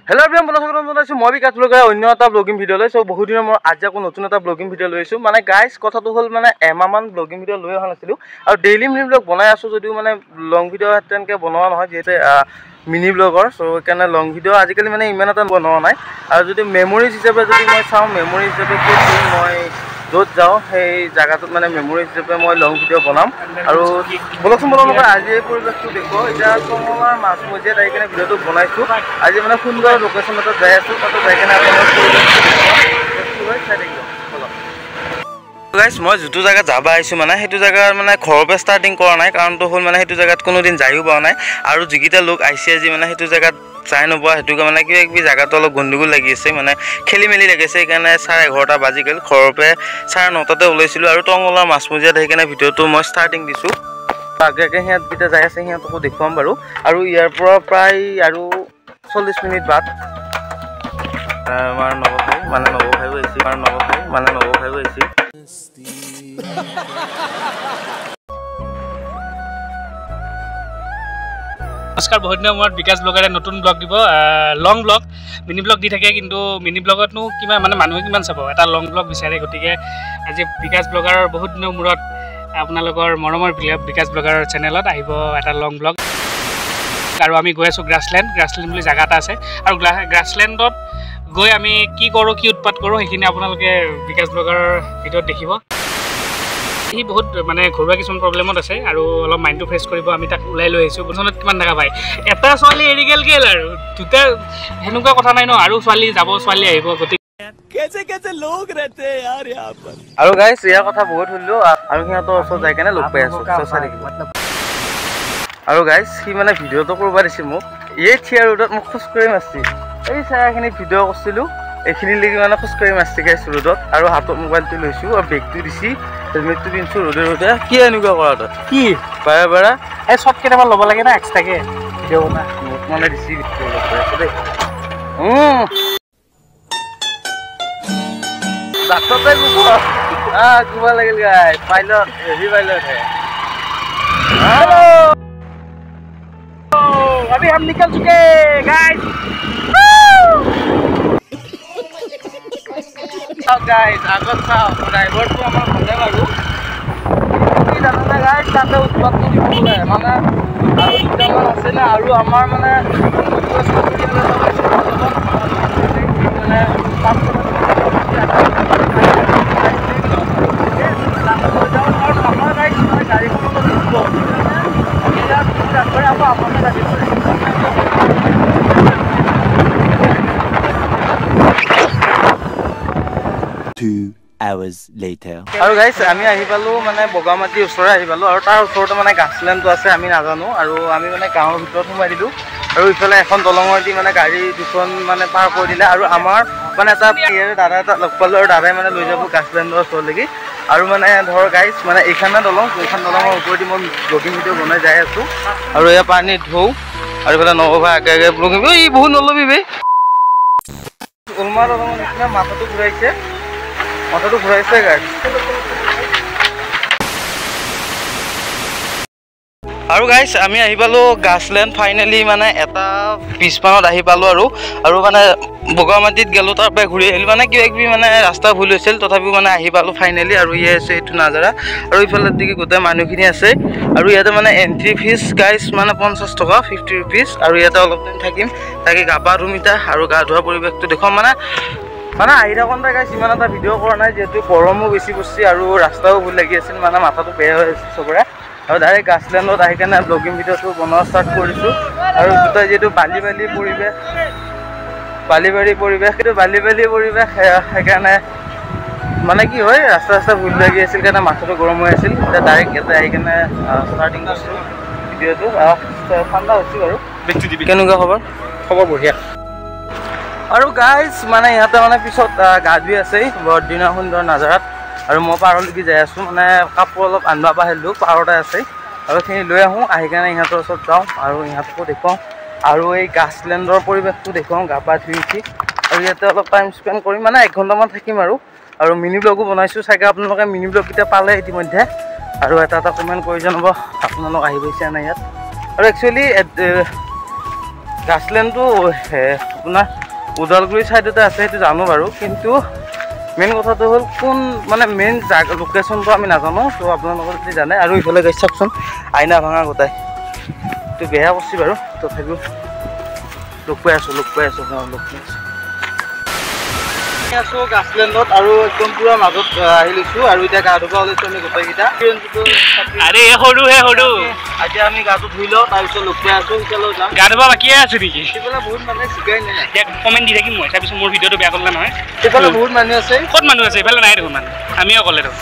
Hello everyone, মই বিকাশ blogger অন্য এটা ব্লগিং ভিডিও লৈ বহুত দিনৰ মই আজি আকৌ নতুন এটা ব্লগিং ভিডিও লৈ আছো মানে গাইস কথাটো হল মানে এমাহমান ব্লগিং ভিডিও লৈ অহা নাছিলো আৰু ডেইলি মিনি ব্লগ বনাই আছো যদিও মানে লং ভিডিও তেনেকৈ বনোৱা নহয় যেতে মিনি ব্লগৰ সো কেনে লং ভিডিও আজিকালি মানে ইমান এটা বনোৱা নাই আৰু যদি মেমৰিজ হিচাপে যদি মই চাওঁ মেমৰি হিচাপে মই য'ত যাওঁ সেই জায়গাটোত মানে মেমৰি হিচাপে মই লং ভিডিও বনাম আৰু বলকচোন আজি এই পৰিৱেশটো দেখো এতিয়া কমলাৰ মাছ মজিয়াত আহি কিনে ভিডিওটো বনাইছো আজি মানে সুন্দৰ লোকেশ্যন এটাত যাই আছো তাতে যাই কিনে আপোনাৰ গাইস মই যেটো জায়গা যাবা আইছো মানে হেতু জায়গাৰ মানে ঘৰপে ষ্টাৰ্টিং কৰা নাই কাৰণটো হল মানে হেতু জায়গাত কোনো দিন যাইও পোৱা নাই আৰু যিকিটা লোক আইছে আজি মানে হেতু জায়গাত চাই নপোৱা হেতুকে মানে কি জায়গাটো অলপ গণ্ডগোল লাগি আছে মানে খেলি মেলি লাগিছে কাৰণে 11:30 বাজি গেল ঘৰপে 9:30তে ওলাইছিলো আৰু টংগলাৰ মাছমজিয়াত আহি কিনে ভিডিওটো মই ষ্টাৰ্টিং দিছো আগে হিয়াত কিটা যাই আছে হিয়াতকো দেখুৱাম বাৰু আৰু ইয়াৰ পৰা প্ৰায় আৰু 40 মিনিট বাদ নবখাই গৈছে নমস্কাৰ বহুত দিনৰ মূৰত বিকাশ ব্লগাৰে নতুন ব্লগ দিব লং ব্লগ মিনি ব্লগ দি থাকে কিন্তু মিনি ব্লগতনো কিমান মানে মানুহে কিমান চাব এটা লং ব্লগ বিচাৰে গতিকে আজি বিকাশ ব্লগাৰৰ বহুত দিনৰ মূৰত আপোনালোকৰ মৰমৰ বিকাশ ব্লগাৰৰ চেনেলত আহিব এটা লং ব্লগ আৰু আমি গৈ আছো গ্ৰাছলেণ্ড বুলি জায়গা এটা আছে আৰু গ্ৰাছলেণ্ডত গৈ আমি কি কৰো কি উৎপাত কৰো সেইখিনি আপোনালোকে বিকাশ ব্লগাৰৰ ভিডিঅ'ত দেখিব হি বহুত মানে ঘৰুৱা কিছুমান প্ৰব্লেমত আছে আৰু অলপ মাইণ্ডটো ফ্ৰেছ কৰিব আমি তাক উলাই লৈ আহিছো বছৰত কিমান টাকা পায় এটা ছোৱালী এৰি গেল আৰু দুটা হেনুকা কথা নাই ন আৰু ছোৱালী যাব ছোৱালী আহিব গতিকে कैसे लोग रहते हैं यार यहां पर আৰু গাইস ইয়া কথা বহুত হলো আৰু হিয়াতো ওচৰ যাই কেনে লগ পাই আছো সঁচাই আৰু গাইস সি মানে ভিডিওটো কৰবা দিছিল মোক এই থিয়া ৰোডত মোক খুশ কৰি মাছছি এই চায়াখিনি ভিডিও কৰিছিলো এখিনি লাগি মানে খুশ কৰি মাছছি গাইস ৰোডত আৰু হাতত মোবাইলটো লৈছো আৰু বেগটো দিছি হেলমেটটো পিনছো ৰোডে কি এনেকুৱা কৰাটো কি বাৰে এই সব কেনেবা ল'ব লাগে না এক্সট্ৰাকে ভিডিও বনা মানে দিছি দেই डॉक्टर पे कुबा लगल गाइस पायलट हेवी पायलट है हेलो अभी हम निकल चुके गाइस गाइस আগত চাও ড্রাইভার তো আমার ভালে লাগু কি জানো না গাইস তাতে উৎপাত কৰি বলে মানে আৰু দুটামান আছে না আৰু আমাৰ মানে hours later আৰু গাইস আমি আহি পালো মানে বগামাটি ওচৰে আহি পালো আৰু তাৰ ওচৰতে মানে গাছলেণ্ডটো আছে আমি নাজানো আৰু আমি মানে গাঁৱৰ ভিতৰত সোমাই দিলো আৰু ইফালে এখন দলঙৰ দি মানে গাড়ী দুখন মানে পাৰ কৰি দিলে আৰু আমাৰ মানে এটা দাদা এটা লগ পালো আৰু দাদাই মানে লৈ যাব গাছলেণ্ডৰ ওচৰলৈকে আৰু মানে ধৰ গাইস মানে এইখানে দলঙৰ ওপৰেদি মই ব্লগিং ভিডিও বনাই যাই আছো আৰু এয়া পানী ঢৌ আৰু ইফালে নবভা আগে ব্লগিং এই বহুত নলবি বে উলমা দলঙৰ নিচিনা মাথাটো ঘূৰাইছে গাইস আৰু গাইস আমি আহি পালো গাছলেণ্ড ফাইনালি মানে এটা পিছপানত আহি পালো আৰু মানে বগামাটিত গেলো তাৰ পৰা ঘূৰি আহিলো মানে কিবা মানে ৰাস্তা ভুল হৈছিল তথাপিও মানে আহি পালো ফাইনালি আৰু ইয়ে আছে এইটো নাজাৰা আৰু ইফালে দিকে গোটেই মানুহখিনি আছে আৰু ইয়াতে মানে এন্ট্ৰি ফিজ গাইস মানে 50 টকা 50 रुपीस আৰু ইয়াতে অলপ দিন থাকিম তাকে গা পা ধুম আৰু গা ধোৱা পৰিৱেশটো দেখুৱাম মানে আহি থাকোঁতে গাইস ইমান এটা ভিডিও কৰা নাই যেহেতু গৰমো বেছি পৰছি আৰু ৰাস্তাও ভুল লাগি আছিল মানে মাথাটো বেয়া হৈ আছিল চবৰে আৰু ডাইৰেক্ট গাছলেণ্ডত আহি কেনে ব্লগিং ভিডিওটো বনোৱা ষ্টাৰ্ট কৰিছোঁ আৰু দুটা যিহেতু বালি পৰিৱেশ কিন্তু বালি পৰিৱেশ সেইকাৰণে মানে কি হয় ৰাস্তা ভুল লাগি আছিল কাৰণে মাথাটো গৰম হৈ আছিল এতিয়া ডাইৰেক্ট ইয়াতে আহি কেনে ষ্টাৰ্টিং কৰিছোঁ ভিডিওটো ঠাণ্ডা হৈছে বাৰু কেনেকুৱা খবৰ বঢ়িয়া আৰু গাইস মানে ইহঁতে মানে পিছত গা ধুই আছে বৰদিনা সুন্দৰ নাজাৰাত আৰু মই পাৰলৈকে যাই আছো মানে কাপোৰ অলপ আনবা পাহৰিলোঁ পাৰতে আছে আৰু সেইখিনি লৈ আহোঁ আহি কেনে ইহঁতৰ ওচৰত যাওঁ আৰু ইহঁতকো দেখুৱাওঁ আৰু এই গাছলেণ্ডৰ পৰিৱেশটো দেখুৱাওঁ গা পা ধুই উঠি আৰু ইয়াতে অলপ টাইম স্পেণ্ড কৰিম মানে 1 ঘণ্টামান থাকিম আৰু মিনি ব্লগো বনাইছোঁ চাগে আপোনালোকে মিনি ব্লগকেইটা পালে ইতিমধ্যে আৰু এটা কমেণ্ট কৰি জনাব আপোনালোক আহি পাইছে নাই ইয়াত আৰু একচুৱেলি গ্ৰাছলেণ্ডটো আপোনাৰ ওদালগুৰি ছাইডতে আছে, সেইটো জানো বাৰু, কিন্তু মেইন কথাটো হ'ল কোন মানে মেইন জাগা লোকেশ্যনটো আমি নাজানো। ত' আপোনালোকে যদি জানে, আৰু ইফালে গাইছ চাওকচোন আইনা ভাঙা গোটাই, এইটো বেয়া কৰিছে বাৰু, তথাপিও লগ পাই আছোঁ লগ পাই আছোঁ। গ্ৰাছলেণ্ডত আৰু একদম পুৰা মাজত আহি লৈছোঁ, আৰু এতিয়া গা ধুব ওলাইছোঁ আমি গোটেইকেইটা। এতিয়া আমি গাটো ধুই লওঁ, তাৰপিছত লগ পাই আছোঁ, সিফালেও যাম। গা ধুব বাকীয়ে আছোঁ নেকি? সিফালে বহুত মানুহে শিকাই নাই, কমেণ্ট দি থাকিম মই, তাৰপিছত মোৰ ভিডিঅ'টো বেয়া কৰিলে নহয়। সিফালে বহুত মানুহ আছে। ক'ত মানুহ আছে? এইফালে নাই দেখোন মানুহ, আমিও অকলে দেখোন।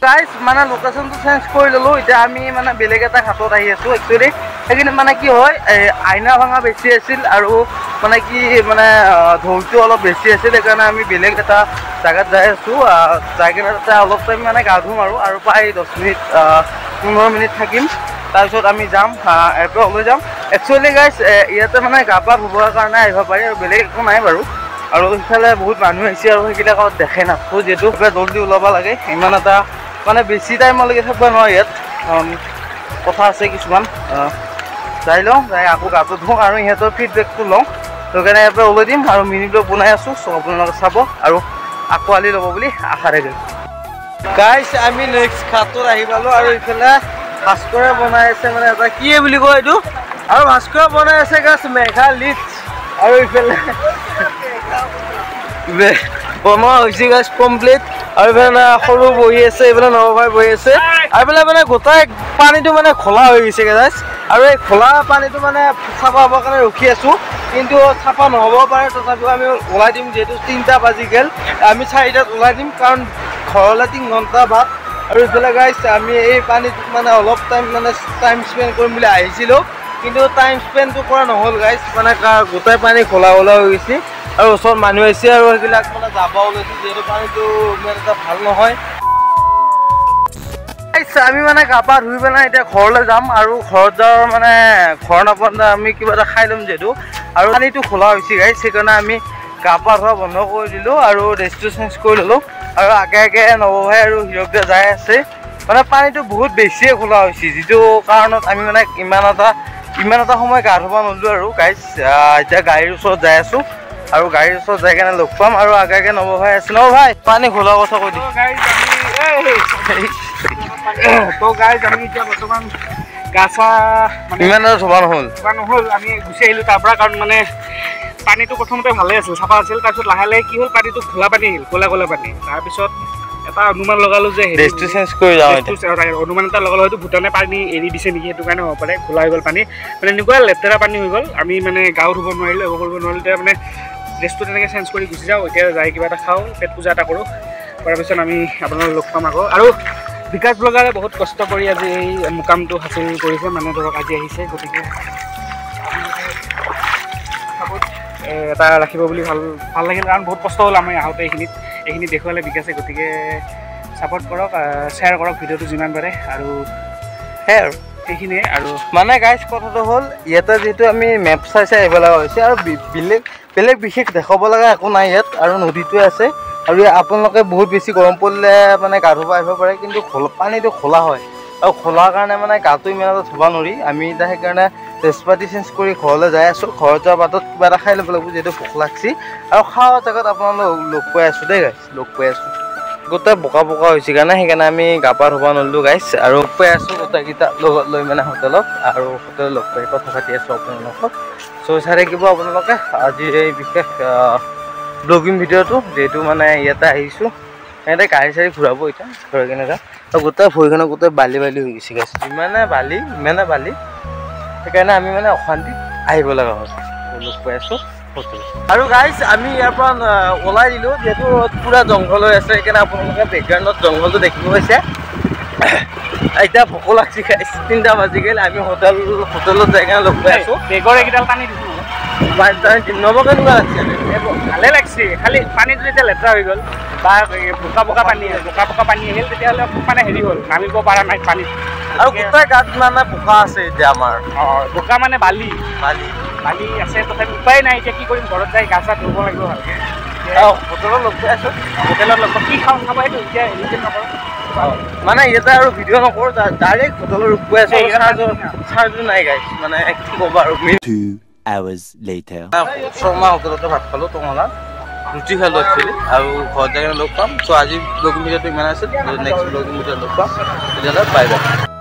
গাইজ মানে লোকেশ্যনটো চেঞ্জ কৰি ল'লোঁ, এতিয়া আমি মানে বেলেগ এটা ঘাটত আহি আছোঁ। একচুৱেলি সেইখিনি মানে কি হয়, আইনা ভাঙা বেছি আছিল আৰু মানে কি মানে ঢৌটো অলপ বেছি আছিল, সেইকাৰণে আমি বেলেগ এটা জেগাত যাই আছোঁ। যাই কিনে তাতে অলপ টাইম মানে গা ধুম আৰু প্ৰায় 10 মিনিট 15 মিনিট থাকিম, তাৰপিছত আমি যাম ইয়াৰ পৰা ওলাই যাম। একচুৱেলি গাইজ ইয়াতে মানে গা পা ধুবৰ কাৰণে আহিব পাৰি, আৰু বেলেগ একো নাই বাৰু। আৰু সিফালে বহুত মানুহ আহিছে, আৰু সেইবিলাকত দেখে নাথাকোঁ, যিহেতু জলদি ওলাব লাগে। ইমান এটা মানে বেছি টাইমলৈকে থাকিব নোৱাৰি ইয়াত, কথা আছে কিছুমান। যাই লওঁ, যাই আকৌ গাটো ধুওঁ আৰু ইহঁতৰ ফিডবেকটো লওঁ, সেইকাৰণে ইয়াৰ পৰা ওলাই দিম আৰু মিনি ব্লগ বনাই আছোঁ। চ' আপোনালোকে চাব আৰু আঁকোৱালি ল'ব বুলি আশা ৰাখিলোঁ। গাইজ আমি নেক্সট ঘাটত আহি পালোঁ, আৰু ইফালে ভাস্কৰে বনাই আছে মানে এটা কি বুলি কয় এইটো, আৰু ভাস্কৰে বনাই আছে গাছ মেঘালিট, আৰু ইফালে বনোৱা হৈছে গাছ কমপ্লিট। আৰু এইফালে সৰু বহি আছে, এইফালে নৱভাই বহি আছে, আৰু এইফালে মানে গোটাই পানীটো মানে খোলা হৈ গৈছে গাছ। আৰু এই খোলা পানীটো মানে চাফা হ'বৰ কাৰণে ৰখি আছোঁ, কিন্তু চাফা নহ'ব পাৰে, তথাপিও আমি ওলাই দিম, যিহেতু 3টা বাজি গ'ল। আমি 4টাত ওলাই দিম, কাৰণ ঘৰলৈ 3 ঘণ্টা ভাত। আৰু ইফালে গাইছ আমি এই পানীটোত মানে অলপ টাইম স্পেণ্ড কৰিম বুলি আহিছিলোঁ, কিন্তু টাইম স্পেণ্ডটো কৰা নহ'ল গাইছ, মানে গোটেই পানী খোলা হৈ গৈছে, আৰু ওচৰত মানুহ আহিছে, আৰু সেইবিলাক মানে যাব ওলাইছে, যিহেতু পানীটো ইমান এটা ভাল নহয়। আমি মানে গা পা ধুই পেলাই এতিয়া ঘৰলৈ যাম, আৰু ঘৰত যাওঁ মানে ঘৰ নাপাওঁতে আমি কিবা এটা খাই ল'ম যিহেতু, আৰু পানীটো খোলা হৈছে গাইছ, সেইকাৰণে আমি গা পা ধোৱা বন্ধ কৰি দিলোঁ আৰু ড্ৰেছটো চেঞ্জ কৰি ল'লোঁ। আৰু আগে আগে নৱভাই আৰু হিৰকদা যাই আছে, মানে পানীটো বহুত বেছিয়ে খোলা হৈছে, যিটো কাৰণত আমি মানে ইমান এটা সময় গা ধুব নোৱাৰিলোঁ আৰু গাইছ। এতিয়া গাড়ীৰ ওচৰত যাই আছোঁ, আৰু গাড়ীৰ ওচৰত যাই কেনে লগ পাম, আৰু আগে আগে নৱভাই আছে। নৱভাই পানী খোলা কথা কৈ দিম। তো গাইজ আমি এতিয়া বৰ্তমান গা চা ইমান এটা ধুবা নহ'ল, আমি গুচি আহিলোঁ তাৰ পৰা, কাৰণ মানে পানীটো প্ৰথমতে ভালে আছিল, চাফা আছিল, তাৰপিছত লাহে লাহে কি হ'ল, পানীটো খোলা পানী আহিল, ক'লা পানী। তাৰপিছত এটা অনুমান লগালোঁ যে ড্ৰেছটো চেঞ্জ কৰি যাওঁ, অনুমান এটা লগালোঁ, হয়তো ভূটানে পানী এৰি দিছে নেকি, সেইটো কাৰণে হ'ব পাৰে খোলা হৈ গ'ল পানী, মানে এনেকুৱা লেতেৰা পানী হৈ গ'ল, আমি মানে গাও ধুব নোৱাৰিলোঁ, একো কৰিব নোৱাৰিলোঁ। তেতিয়া মানে ড্ৰেছটো তেনেকৈ চেঞ্জ কৰি গুচি যাওঁ। এতিয়া যাই কিবা এটা খাওঁ, পেট পূজা এটা কৰোঁ, কৰাৰ পিছত আমি আপোনালোকক লগ পাম আকৌ। আৰু বিকাশ ব্লগাৰে বহুত কষ্ট কৰি আজি এই মুকামটো হাচিল কৰিছে, মানে ধৰক আজি আহিছে, গতিকে এটা ৰাখিব বুলি ভাল লাগিল, কাৰণ বহুত কষ্ট হ'ল আমি আহোঁতে এইখিনি দেখুৱালে বিকাশে, গতিকে ছাপোৰ্ট কৰক, শ্বেয়াৰ কৰক ভিডিঅ'টো যিমান পাৰে, আৰু সেয়াই আৰু সেইখিনিয়ে। আৰু মানে গাইজ কথাটো হ'ল, ইয়াতে যিহেতু আমি মেপ চাই আহিব লগা হৈছে, আৰু বেলেগ বিশেষ দেখাব লগা একো নাই ইয়াত, আৰু নদীটোৱে আছে, আৰু আপোনালোকে বহুত বেছি গৰম পৰিলে মানে গা ধুব আহিব পাৰে, কিন্তু পানীটো খোলা হয়, আৰু খোলাৰ কাৰণে মানে গাটো ইমান এটা ধুব নোৱাৰি। আমি এতিয়া সেইকাৰণে ড্ৰেছ পাতি চেঞ্জ কৰি ঘৰলৈ যাই আছোঁ। ঘৰত যোৱাৰ বাটত কিবা এটা খাই ল'ব লাগিব, যিহেতু ভোক লাগছি, আৰু খোৱা জেগাত আপোনালোক লগ পাই আছোঁ দেই গাইজ, লগ পাই আছোঁ। গোটেই বোকা হৈছে কাৰণে সেইকাৰণে আমি গা পা ধুব নোৱাৰিলোঁ গাইজ, আৰু লগ পাই আছোঁ গোটেইকেইটা লগত লৈ মানে হোটেলত, আৰু হোটেলত লগ পাই কথা পাতি আছোঁ আপোনালোকক। চ' চাই থাকিব আপোনালোকে আজি এই বিশেষ ব্লগিং ভিডিঅ'টো, যিহেতু মানে ইয়াতে আহিছোঁ, সিহঁতে গাড়ী চাড়ী ঘূৰাব এতিয়া ঘূৰাই কিনে যাম, আৰু গোটেই ভৰিখনত গোটেই বালি হৈ গৈছে গাইছ, ইমানে বালি, সেইকাৰণে আমি মানে অশান্তিত আহিব লগা হ'ল। লগ পাই আছোঁ হোটেল। আৰু গাইজ আমি ইয়াৰ পৰা ওলাই দিলোঁ, যিহেতু পূৰা জংঘল হৈ আছে, সেইকাৰণে আপোনালোকে বেকগ্ৰাউণ্ডত জংঘলটো দেখিব পাইছে। এতিয়া ভোক লাগছি গাইজ, 3টা বাজি গ'ল, আমি হোটেলত যাই কিনে লগ পাই আছোঁ। বেগৰ এইকেইডাল পানী দিছোঁ নব কেনেকুৱা লাগছে? ভালে লাগছে, খালি পানীটো যেতিয়া লেতেৰা হৈ গ'ল, বা বোকা পানী আহিল, তেতিয়াহ'লে মানে হেৰি হ'ল, নামিব পৰা নাই পানীত, আৰু গোটেই গাত মানে বোকা আছে এতিয়া আমাৰ। বোকা মানে বালি আছে, তথাপি উপায় নাই, এতিয়া কি কৰিম, ঘৰত যাই গা চা ধুব লাগিব ভালকৈ। হোটেলত লগ পাই আছোঁ হোটেলত লগ কি খাব সেইটো এতিয়া নিজে নকৰোঁ মানে ইয়াতে আৰু ভিডিঅ' নকৰোঁ ডাইৰেক্ট হোটেলত ৰূপ পাই আছোঁ চাৰ্জো নাই গাইছ মানে কি ক'বা আৰু 2 hours later শৰ্মা হোটেলতে ভাত খালোঁ টঙালাত ৰুটি খালোঁ একচুৱেলি আৰু ঘৰত যাই লগ পাম চ' আজি ব্লগিং ভিডিঅ'টো ইমান আছিল নেক্সট ব্লগিং ভিডিঅ'ত লগ পাম তেতিয়াহ'লে বাই বাই